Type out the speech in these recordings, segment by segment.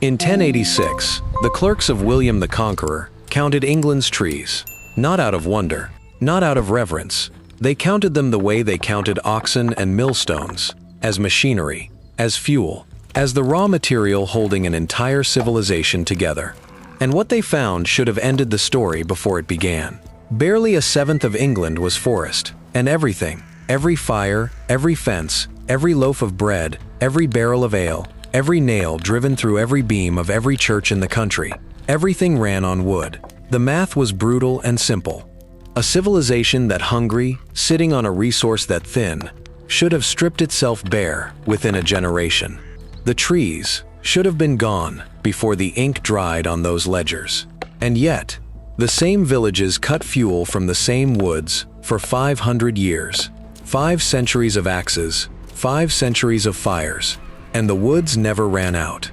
In 1086, the clerks of William the Conqueror counted England's trees, not out of wonder, not out of reverence. They counted them the way they counted oxen and millstones, as machinery, as fuel, as the raw material holding an entire civilization together. And what they found should have ended the story before it began. Barely a seventh of England was forest, and everything, every fire, every fence, every loaf of bread, every barrel of ale, every nail driven through every beam of every church in the country, everything ran on wood. The math was brutal and simple. A civilization that hungry, sitting on a resource that thin, should have stripped itself bare within a generation. The trees should have been gone before the ink dried on those ledgers. And yet, the same villages cut fuel from the same woods for 500 years. 5 centuries of axes, 5 centuries of fires, and the woods never ran out.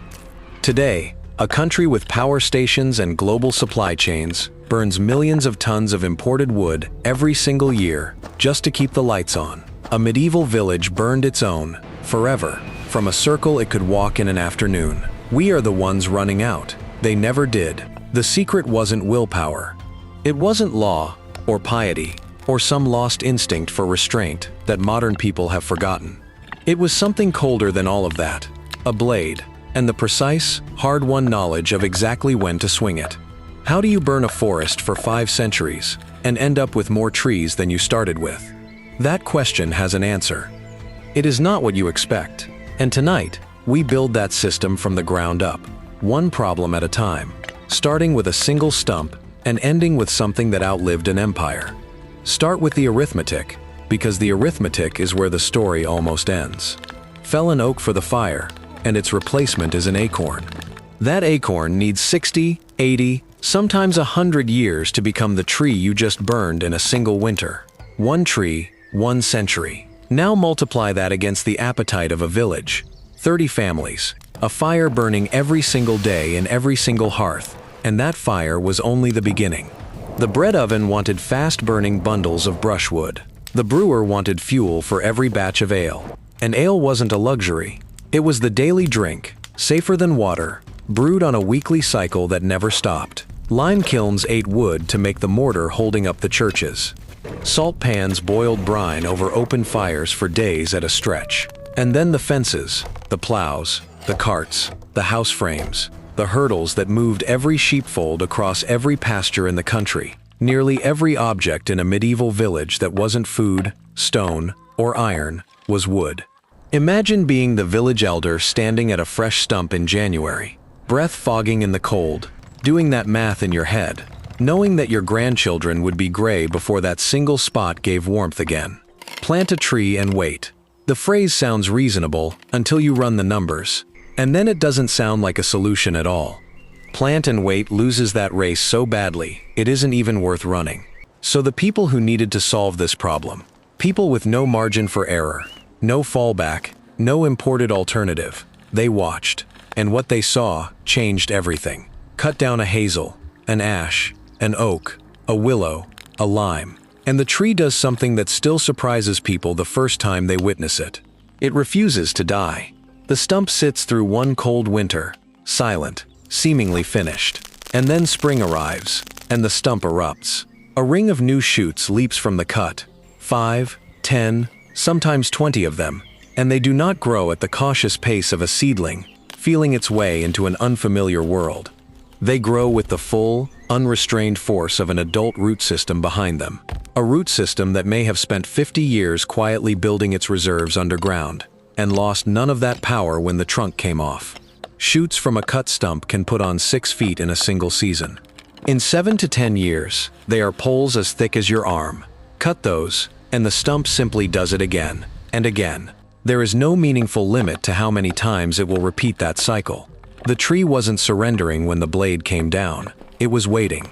Today, a country with power stations and global supply chains burns millions of tons of imported wood every single year just to keep the lights on. A medieval village burned its own, forever, from a circle it could walk in an afternoon. We are the ones running out. They never did. The secret wasn't willpower. It wasn't law, or piety, or some lost instinct for restraint that modern people have forgotten. It was something colder than all of that. A blade, and the precise, hard-won knowledge of exactly when to swing it. How do you burn a forest for 5 centuries and end up with more trees than you started with? That question has an answer. It is not what you expect. And tonight, we build that system from the ground up, one problem at a time, starting with a single stump and ending with something that outlived an empire. Start with the arithmetic, because the arithmetic is where the story almost ends. Fell an oak for the fire, and its replacement is an acorn. That acorn needs 60, 80, sometimes 100 years to become the tree you just burned in a single winter. One tree, 1 century. Now multiply that against the appetite of a village. 30 families, a fire burning every single day in every single hearth, and that fire was only the beginning. The bread oven wanted fast-burning bundles of brushwood. The brewer wanted fuel for every batch of ale. And ale wasn't a luxury. It was the daily drink, safer than water, brewed on a weekly cycle that never stopped. Lime kilns ate wood to make the mortar holding up the churches. Salt pans boiled brine over open fires for days at a stretch. And then the fences, the plows, the carts, the house frames, the hurdles that moved every sheepfold across every pasture in the country. Nearly every object in a medieval village that wasn't food, stone, or iron was wood. Imagine being the village elder standing at a fresh stump in January, breath fogging in the cold, doing that math in your head, knowing that your grandchildren would be gray before that single spot gave warmth again. Plant a tree and wait. The phrase sounds reasonable until you run the numbers, and then it doesn't sound like a solution at all. Plant and wait loses that race so badly, it isn't even worth running. So the people who needed to solve this problem, people with no margin for error, no fallback, no imported alternative, they watched, and what they saw changed everything. Cut down a hazel, an ash, an oak, a willow, a lime, and the tree does something that still surprises people the first time they witness it. It refuses to die. The stump sits through one cold winter, silent, seemingly finished. And then spring arrives, and the stump erupts. A ring of new shoots leaps from the cut. 5, 10, sometimes 20 of them, and they do not grow at the cautious pace of a seedling, feeling its way into an unfamiliar world. They grow with the full, unrestrained force of an adult root system behind them. A root system that may have spent 50 years quietly building its reserves underground, and lost none of that power when the trunk came off. Shoots from a cut stump can put on 6 feet in a single season. In 7 to 10 years, they are poles as thick as your arm. Cut those, and the stump simply does it again, and again. There is no meaningful limit to how many times it will repeat that cycle. The tree wasn't surrendering when the blade came down. It was waiting.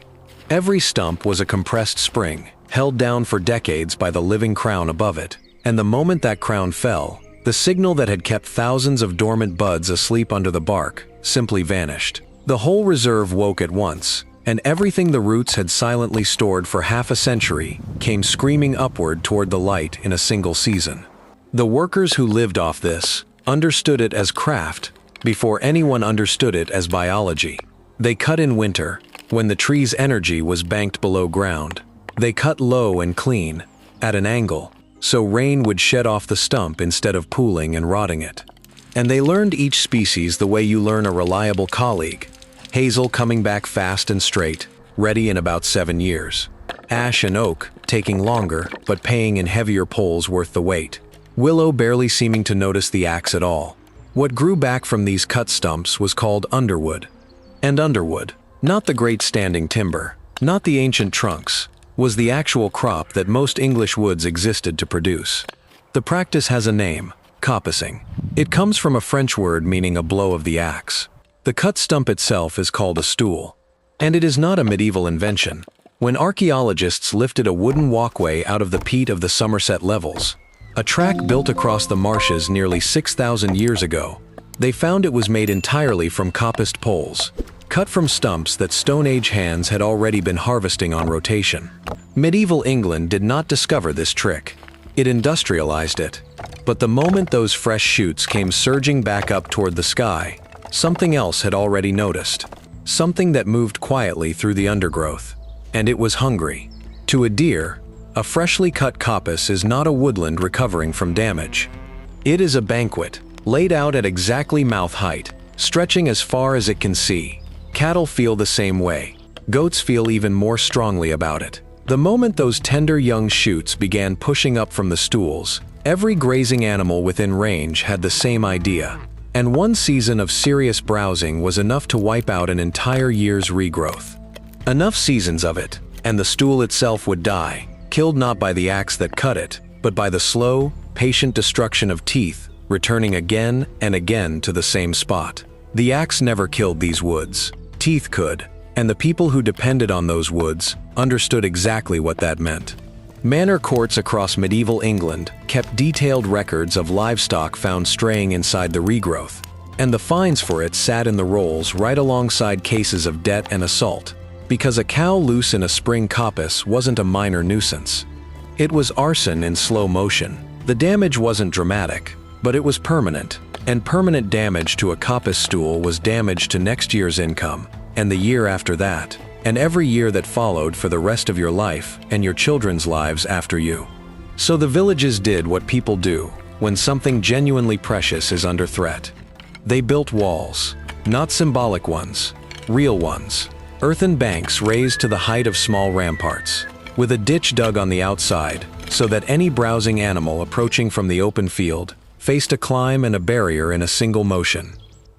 Every stump was a compressed spring, held down for decades by the living crown above it. And the moment that crown fell, the signal that had kept thousands of dormant buds asleep under the bark simply vanished. The whole reserve woke at once, and everything the roots had silently stored for half a century came screaming upward toward the light in a single season. The workers who lived off this understood it as craft, before anyone understood it as biology. They cut in winter, when the tree's energy was banked below ground. They cut low and clean, at an angle, so rain would shed off the stump instead of pooling and rotting it. And they learned each species the way you learn a reliable colleague. Hazel coming back fast and straight, ready in about 7 years. Ash and oak taking longer, but paying in heavier poles worth the wait. Willow barely seeming to notice the axe at all. What grew back from these cut stumps was called underwood. And underwood, not the great standing timber, not the ancient trunks, was the actual crop that most English woods existed to produce. The practice has a name, coppicing. It comes from a French word meaning a blow of the axe. The cut stump itself is called a stool. And it is not a medieval invention. When archaeologists lifted a wooden walkway out of the peat of the Somerset levels, a track built across the marshes nearly 6,000 years ago, they found it was made entirely from coppiced poles, cut from stumps that Stone Age hands had already been harvesting on rotation. Medieval England did not discover this trick. It industrialized it. But the moment those fresh shoots came surging back up toward the sky, something else had already noticed. Something that moved quietly through the undergrowth. And it was hungry. To a deer, a freshly cut coppice is not a woodland recovering from damage. It is a banquet, laid out at exactly mouth height, stretching as far as it can see. Cattle feel the same way. Goats feel even more strongly about it. The moment those tender young shoots began pushing up from the stools, every grazing animal within range had the same idea. And one season of serious browsing was enough to wipe out an entire year's regrowth. Enough seasons of it, and the stool itself would die, killed not by the axe that cut it, but by the slow, patient destruction of teeth, returning again and again to the same spot. The axe never killed these woods. Teeth could, and the people who depended on those woods understood exactly what that meant. Manor courts across medieval England kept detailed records of livestock found straying inside the regrowth, and the fines for it sat in the rolls right alongside cases of debt and assault, because a cow loose in a spring coppice wasn't a minor nuisance. It was arson in slow motion. The damage wasn't dramatic, but it was permanent, and permanent damage to a coppice stool was damage to next year's income, and the year after that, and every year that followed for the rest of your life and your children's lives after you. So the villages did what people do when something genuinely precious is under threat. They built walls, not symbolic ones, real ones. Earthen banks raised to the height of small ramparts, with a ditch dug on the outside so that any browsing animal approaching from the open field faced a climb and a barrier in a single motion.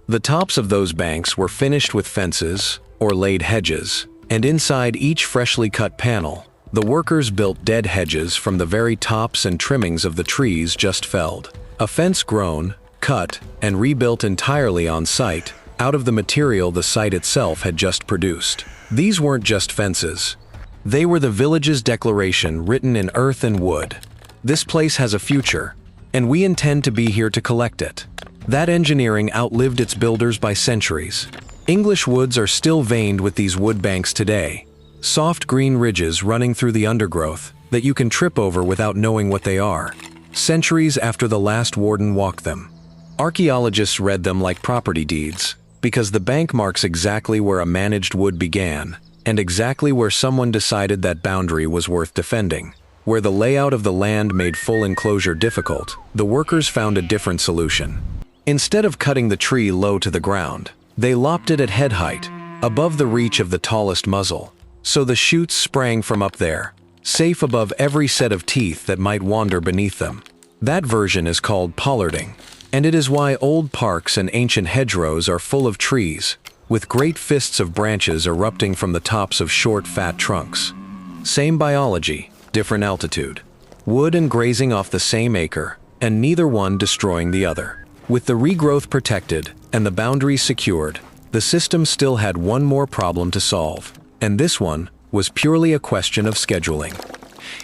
The tops of those banks were finished with fences or laid hedges, and inside each freshly cut panel, the workers built dead hedges from the very tops and trimmings of the trees just felled. A fence grown, cut, and rebuilt entirely on site, out of the material the site itself had just produced. These weren't just fences. They were the village's declaration written in earth and wood. This place has a future, and we intend to be here to collect it. That engineering outlived its builders by centuries. English woods are still veined with these wood banks today, soft green ridges running through the undergrowth that you can trip over without knowing what they are, centuries after the last warden walked them. Archaeologists read them like property deeds, because the bank marks exactly where a managed wood began, and exactly where someone decided that boundary was worth defending. Where the layout of the land made full enclosure difficult, the workers found a different solution. Instead of cutting the tree low to the ground, they lopped it at head height, above the reach of the tallest muzzle, so the shoots sprang from up there, safe above every set of teeth that might wander beneath them. That version is called pollarding, and it is why old parks and ancient hedgerows are full of trees, with great fists of branches erupting from the tops of short, fat trunks. Same biology, different altitude. Wood and grazing off the same acre, and neither one destroying the other. With the regrowth protected and the boundaries secured, the system still had one more problem to solve, and this one was purely a question of scheduling.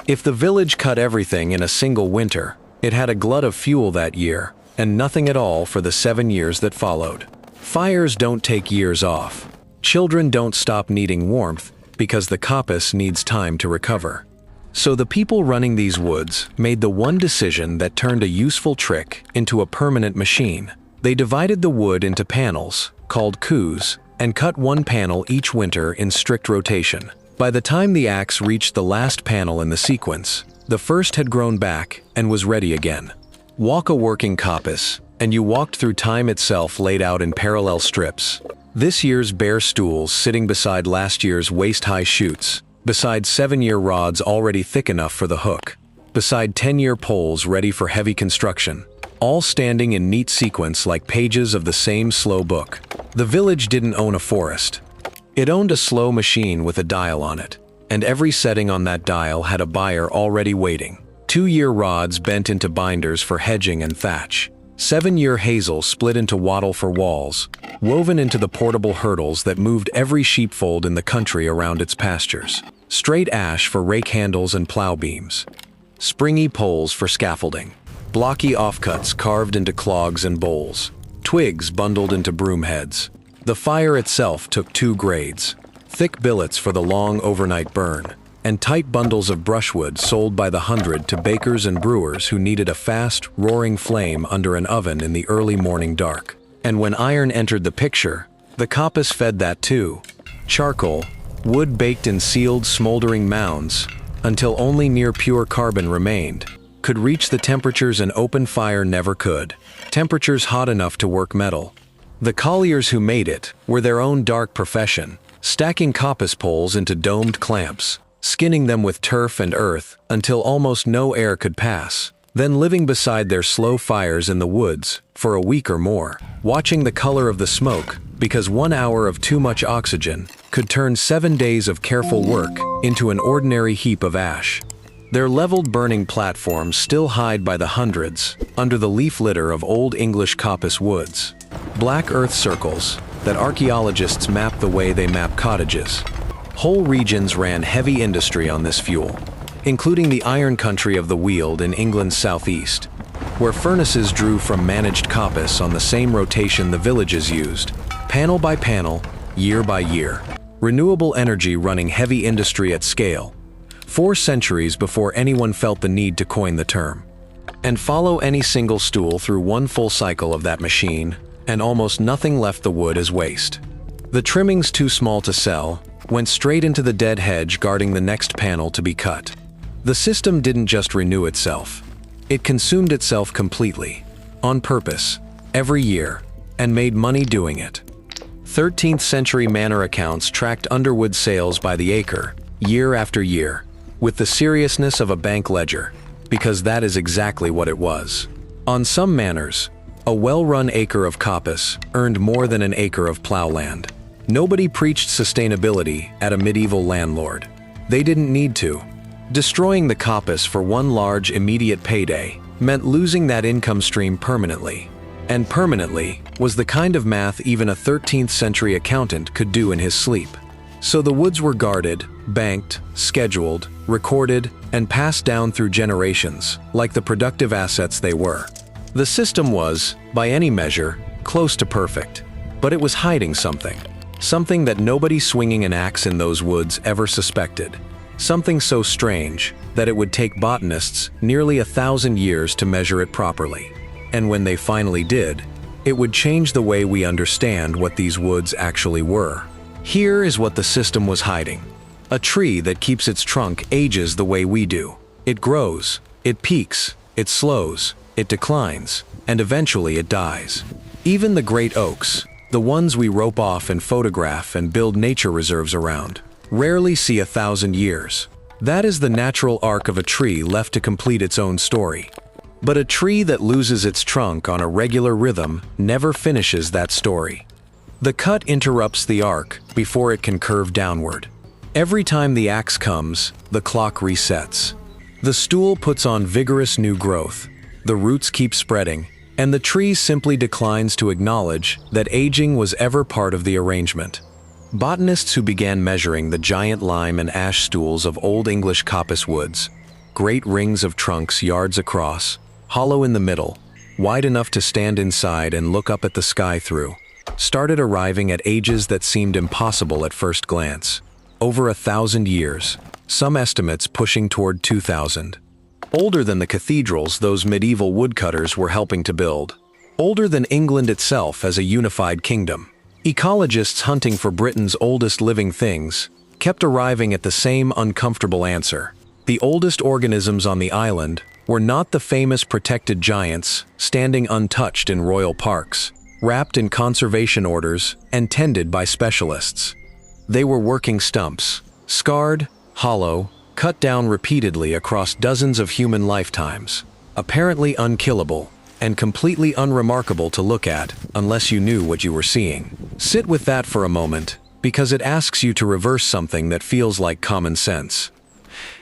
If the village cut everything in a single winter, it had a glut of fuel that year, and nothing at all for the 7 years that followed. Fires don't take years off. Children don't stop needing warmth because the coppice needs time to recover. So the people running these woods made the one decision that turned a useful trick into a permanent machine. They divided the wood into panels, called coups, and cut one panel each winter in strict rotation. By the time the axe reached the last panel in the sequence, the first had grown back and was ready again. Walk a working coppice, and you walked through time itself laid out in parallel strips. This year's bare stools sitting beside last year's waist-high chutes, beside 7-year rods already thick enough for the hook, beside 10-year poles ready for heavy construction, all standing in neat sequence like pages of the same slow book. The village didn't own a forest. It owned a slow machine with a dial on it, and every setting on that dial had a buyer already waiting. 2-year rods bent into binders for hedging and thatch. 7-year hazel split into wattle for walls, woven into the portable hurdles that moved every sheepfold in the country around its pastures. Straight ash for rake handles and plow beams. Springy poles for scaffolding. Blocky offcuts carved into clogs and bowls. Twigs bundled into broom heads. The fire itself took 2 grades. Thick billets for the long overnight burn, and tight bundles of brushwood sold by the hundred to bakers and brewers who needed a fast, roaring flame under an oven in the early morning dark. And when iron entered the picture, the coppice fed that too. Charcoal, wood baked in sealed, smoldering mounds, until only near pure carbon remained, could reach the temperatures an open fire never could. Temperatures hot enough to work metal. The colliers who made it were their own dark profession, stacking coppice poles into domed clamps, skinning them with turf and earth until almost no air could pass, then living beside their slow fires in the woods for a week or more, watching the color of the smoke, because 1 hour of too much oxygen could turn 7 days of careful work into an ordinary heap of ash. Their leveled burning platforms still hide by the hundreds under the leaf litter of old English coppice woods. Black earth circles that archaeologists map the way they map cottages. Whole regions ran heavy industry on this fuel, including the iron country of the Weald in England's southeast, where furnaces drew from managed coppice on the same rotation the villages used, panel by panel, year by year. Renewable energy running heavy industry at scale, 4 centuries before anyone felt the need to coin the term. And follow any single stool through one full cycle of that machine, and almost nothing left the wood as waste. The trimmings too small to sell went straight into the dead hedge guarding the next panel to be cut. The system didn't just renew itself. It consumed itself completely, on purpose, every year, and made money doing it. 13th century manor accounts tracked Underwood sales by the acre, year after year, with the seriousness of a bank ledger, because that is exactly what it was. On some manors, a well-run acre of coppice earned more than an acre of plowland. Nobody preached sustainability at a medieval landlord. They didn't need to. Destroying the coppice for one large immediate payday meant losing that income stream permanently. And permanently was the kind of math even a 13th century accountant could do in his sleep. So the woods were guarded, banked, scheduled, recorded, and passed down through generations, like the productive assets they were. The system was, by any measure, close to perfect, but it was hiding something. Something that nobody swinging an axe in those woods ever suspected. Something so strange that it would take botanists nearly 1,000 years to measure it properly. And when they finally did, it would change the way we understand what these woods actually were. Here is what the system was hiding. A tree that keeps its trunk ages the way we do. It grows, it peaks, it slows, it declines, and eventually it dies. Even the great oaks, the ones we rope off and photograph and build nature reserves around, rarely see 1,000 years. That is the natural arc of a tree left to complete its own story. But a tree that loses its trunk on a regular rhythm never finishes that story. The cut interrupts the arc before it can curve downward. Every time the axe comes, the clock resets. The stool puts on vigorous new growth, the roots keep spreading, and the tree simply declines to acknowledge that aging was ever part of the arrangement. Botanists who began measuring the giant lime and ash stools of Old English coppice woods, great rings of trunks yards across, hollow in the middle, wide enough to stand inside and look up at the sky through, started arriving at ages that seemed impossible at first glance. Over 1,000 years, some estimates pushing toward 2,000. Older than the cathedrals those medieval woodcutters were helping to build. older than England itself as a unified kingdom. Ecologists hunting for Britain's oldest living things kept arriving at the same uncomfortable answer. The oldest organisms on the island were not the famous protected giants standing untouched in royal parks, wrapped in conservation orders and tended by specialists. They were working stumps, scarred, hollow, cut down repeatedly across dozens of human lifetimes, apparently unkillable and completely unremarkable to look at unless you knew what you were seeing. Sit with that for a moment, because it asks you to reverse something that feels like common sense.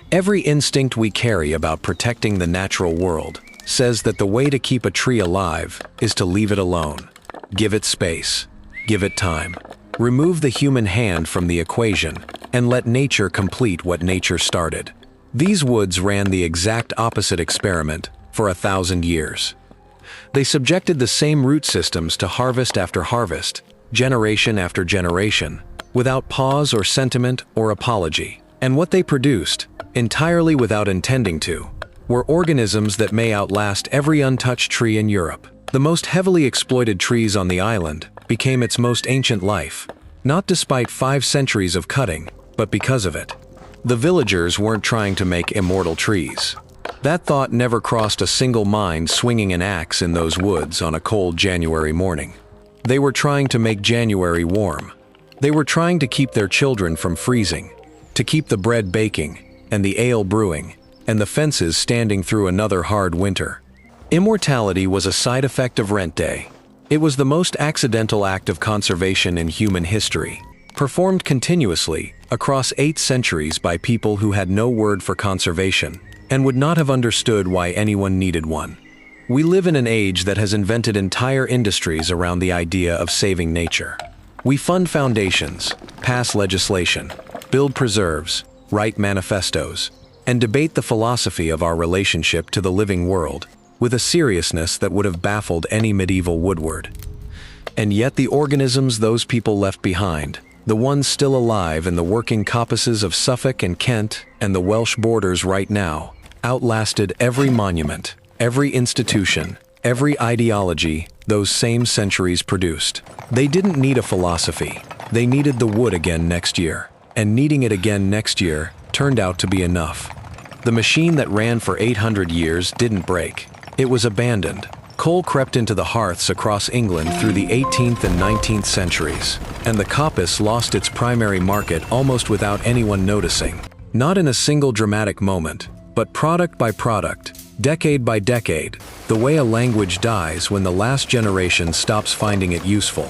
Every instinct we carry about protecting the natural world says that the way to keep a tree alive is to leave it alone. Give it space. Give it time. Remove the human hand from the equation and let nature complete what nature started. These woods ran the exact opposite experiment for 1,000 years. They subjected the same root systems to harvest after harvest, generation after generation, without pause or sentiment or apology. And what they produced, entirely without intending to, were organisms that may outlast every untouched tree in Europe. The most heavily exploited trees on the island became its most ancient life, not despite 5 centuries of cutting, but because of it. The villagers weren't trying to make immortal trees. That thought never crossed a single mind swinging an axe in those woods on a cold January morning. They were trying to make January warm. They were trying to keep their children from freezing, to keep the bread baking, and the ale brewing, and the fences standing through another hard winter. Immortality was a side effect of rent day. It was the most accidental act of conservation in human history, performed continuously across 8 centuries by people who had no word for conservation and would not have understood why anyone needed one. We live in an age that has invented entire industries around the idea of saving nature. We fund foundations, pass legislation, build preserves, write manifestos, and debate the philosophy of our relationship to the living world with a seriousness that would have baffled any medieval Woodward. And yet the organisms those people left behind, the ones still alive in the working coppices of Suffolk and Kent and the Welsh borders right now, outlasted every monument, every institution, every ideology those same centuries produced. They didn't need a philosophy. They needed the wood again next year, and needing it again next year turned out to be enough. The machine that ran for 800 years didn't break. It was abandoned. Coal crept into the hearths across England through the 18th and 19th centuries, and the coppice lost its primary market almost without anyone noticing. Not in a single dramatic moment, but product by product, decade by decade, the way a language dies when the last generation stops finding it useful.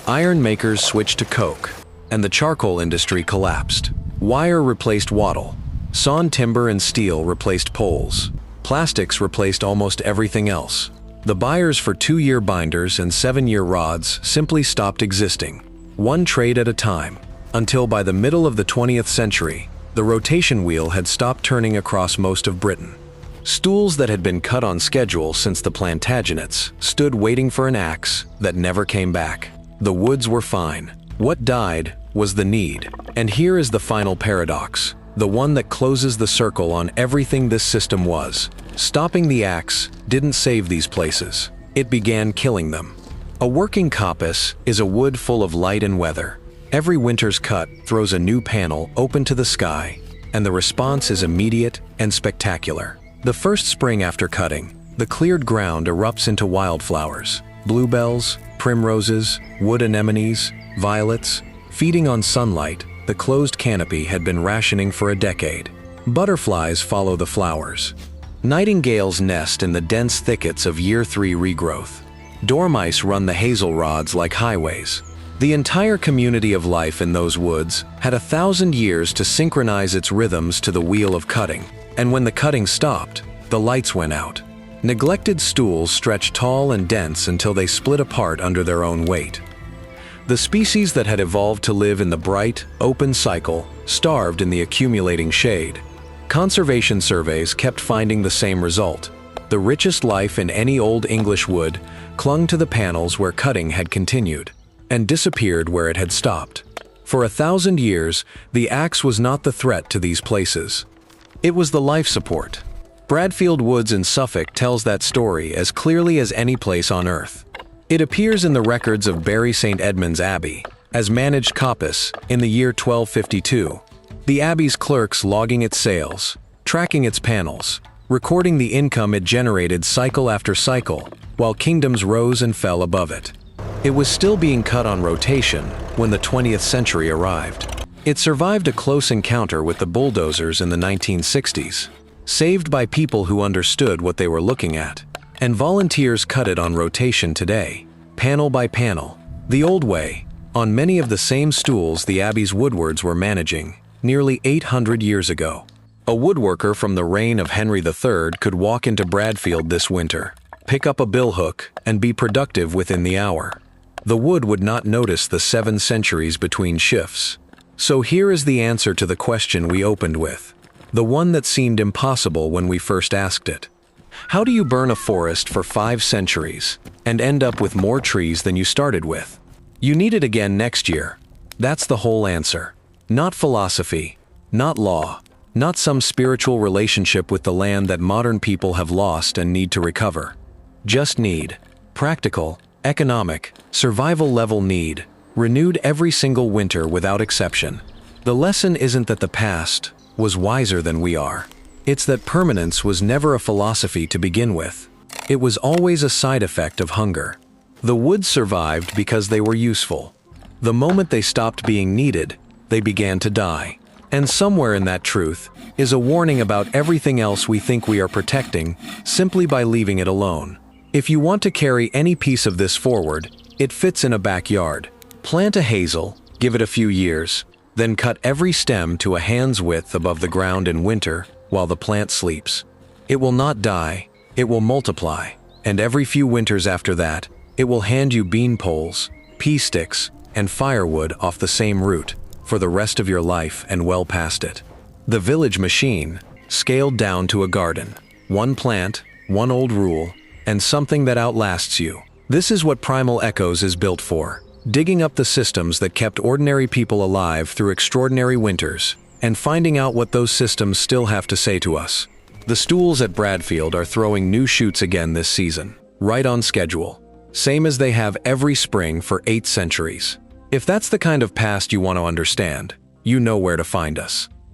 Iron makers switched to coke, and the charcoal industry collapsed. Wire replaced wattle. Sawn timber and steel replaced poles. Plastics replaced almost everything else. The buyers for 2-year binders and 7-year rods simply stopped existing, one trade at a time, until by the middle of the 20th century, the rotation wheel had stopped turning across most of Britain. Stools that had been cut on schedule since the Plantagenets stood waiting for an axe that never came back. The woods were fine. What died was the need. And here is the final paradox, the one that closes the circle on everything this system was. Stopping the axe didn't save these places. It began killing them. A working coppice is a wood full of light and weather. Every winter's cut throws a new panel open to the sky, and the response is immediate and spectacular. The first spring after cutting, the cleared ground erupts into wildflowers, bluebells, primroses, wood anemones, violets. Feeding on sunlight, the closed canopy had been rationing for a decade. Butterflies follow the flowers. Nightingales nest in the dense thickets of year 3 regrowth. Dormice run the hazel rods like highways. The entire community of life in those woods had 1,000 years to synchronize its rhythms to the wheel of cutting, and when the cutting stopped, the lights went out. Neglected stools stretched tall and dense until they split apart under their own weight. The species that had evolved to live in the bright, open cycle starved in the accumulating shade. Conservation surveys kept finding the same result. The richest life in any Old English wood clung to the panels where cutting had continued, and disappeared where it had stopped. For 1,000 years, the axe was not the threat to these places. It was the life support. Bradfield Woods in Suffolk tells that story as clearly as any place on earth. It appears in the records of Bury St. Edmund's Abbey, as managed coppice, in the year 1252. The abbey's clerks logging its sales, tracking its panels, recording the income it generated cycle after cycle, while kingdoms rose and fell above it. It was still being cut on rotation when the 20th century arrived. It survived a close encounter with the bulldozers in the 1960s, saved by people who understood what they were looking at, and volunteers cut it on rotation today, panel by panel, the old way, on many of the same stools the abbey's woodwards were managing nearly 800 years ago. A woodworker from the reign of Henry III could walk into Bradfield this winter, pick up a billhook, and be productive within the hour. The wood would not notice the 7 centuries between shifts. So here is the answer to the question we opened with, the one that seemed impossible when we first asked it. How do you burn a forest for 5 centuries and end up with more trees than you started with? You need it again next year. That's the whole answer. Not philosophy, not law, not some spiritual relationship with the land that modern people have lost and need to recover. Just need. Practical, economic, survival-level need, renewed every single winter without exception. The lesson isn't that the past was wiser than we are. It's that permanence was never a philosophy to begin with. It was always a side effect of hunger. The woods survived because they were useful. The moment they stopped being needed, they began to die. And somewhere in that truth is a warning about everything else we think we are protecting simply by leaving it alone. If you want to carry any piece of this forward, it fits in a backyard. Plant a hazel, give it a few years, then cut every stem to a hand's width above the ground in winter while the plant sleeps. It will not die, it will multiply, and every few winters after that, it will hand you bean poles, pea sticks, and firewood off the same root for the rest of your life and well past it. The village machine, scaled down to a garden. One plant, one old rule, and something that outlasts you. This is what Primal Echoes is built for. Digging up the systems that kept ordinary people alive through extraordinary winters, and finding out what those systems still have to say to us. The stools at Bradfield are throwing new shoots again this season, right on schedule. Same as they have every spring for 8 centuries. If that's the kind of past you want to understand, you know where to find us.